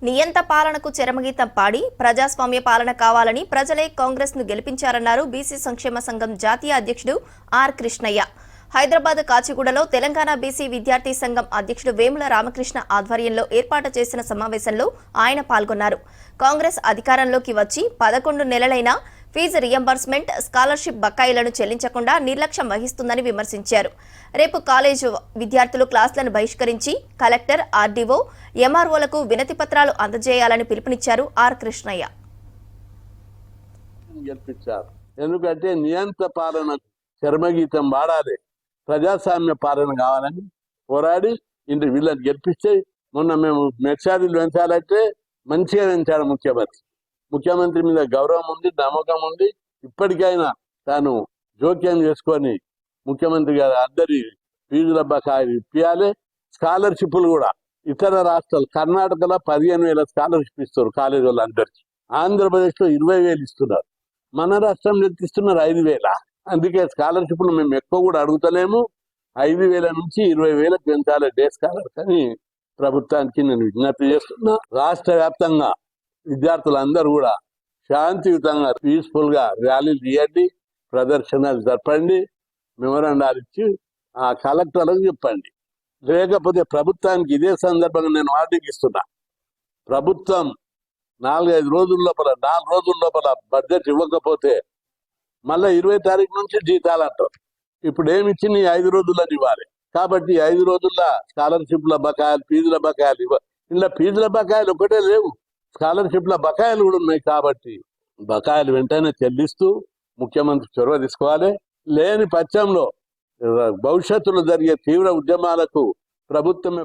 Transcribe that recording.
నియంత పాలనకు చరమగీతం పాడి ప్రజాస్వామ్య పాలన కావాలని ప్రజలే కాంగ్రెస్ ను గెలిపించారన్నారు బీసీ సంక్షేమ సంఘం జాతీయ అధ్యక్షుడు ఆర్ కృష్ణయ్య. హైదరాబాద్ కాచిగూడలో తెలంగాణ బీసీ విద్యార్థి సంఘం అధ్యక్షుడు వేముల రామకృష్ణ ఆధ్వర్యంలో ఏర్పాటు చేసిన సమావేశంలో ఆయన పాల్గొన్నారు. కాంగ్రెస్ అధికారంలోకి వచ్చి 11 నెలలైనా ఫీజు రియంబర్స్మెంట్, స్కాలర్షిప్ బకాయిలను చెల్లించకుండా నిర్లక్ష్యం వహిస్తుందని విమర్శించారు. రేపు కాలేజు విద్యార్థులు క్లాసులను బహిష్కరించి కలెక్టర్, ఆర్డీఓ, ఎంఆర్ఓలకు వినతి పత్రాలు అందజేయాలని పిలుపునిచ్చారు ఆర్ కృష్ణయ్య. ఎందుకంటే నియంత పాలన చర్మగీతం వాడాలి, ప్రజాస్వామ్య పాలన కావాలని పోరాడి ఇంటి వీళ్ళని గెలిపిస్తే మొన్న మేము మెక్సారీలు పెంచాలంటే మంచిగా పెంచాడు ముఖ్యమంత్రి మీద గౌరవం ఉంది, నమ్మకం ఉంది. ఇప్పటికైనా తాను జోక్యం చేసుకొని ముఖ్యమంత్రి గారు అందరి ఫీజుల బకాయిలు ఇప్పియాలి. స్కాలర్షిప్లు కూడా ఇతర రాష్ట్రాలు, కర్ణాటకలో 15,000 స్కాలర్షిప్ ఇస్తారు కాలేజీ వాళ్ళందరికీ. ఆంధ్రప్రదేశ్లో 20,000 ఇస్తున్నారు. మన రాష్ట్రంలో ఎంత ఇస్తున్నారు? 5,000. అందుకే స్కాలర్షిప్లు మేము ఎక్కువ కూడా అడుగుతలేము. 5,000 నుంచి 20,000 పెంచాలి డే స్కాలర్స్ అని ప్రభుత్వానికి నేను విజ్ఞప్తి చేస్తున్నా. రాష్ట్ర వ్యాప్తంగా విద్యార్థులందరూ కూడా శాంతియుతంగా పీస్ఫుల్ గా ర్యాలీలు తీయండి, ప్రదర్శనలు జరపండి, మెమోరాండాలు ఇచ్చి ఆ కలెక్టర్లకు చెప్పండి. లేకపోతే ప్రభుత్వానికి ఇదే సందర్భంగా నేను వార్నింగ్ ఇస్తున్నా. ప్రభుత్వం 4 రోజుల లోపల బడ్జెట్ ఇవ్వకపోతే మళ్ళీ 20 తారీఖు నుంచి జీతాలు అంటారు. ఇప్పుడు ఏమి ఇచ్చింది? 5 రోజులని ఇవ్వాలి. కాబట్టి 5 రోజుల్లో స్కాలర్షిప్ల బకాయిలు, ఫీజుల బకాయిలు ఇలా ఫీజుల బకాయిలు ఒకటే లేవు, స్కాలర్షిప్ల బకాయిలు కూడా ఉన్నాయి. కాబట్టి బకాయిలు వెంటనే చెల్లిస్తూ ముఖ్యమంత్రి చొరవ తీసుకోవాలి. లేని పక్షంలో భవిష్యత్తులో జరిగే తీవ్ర ఉద్యమాలకు ప్రభుత్వమే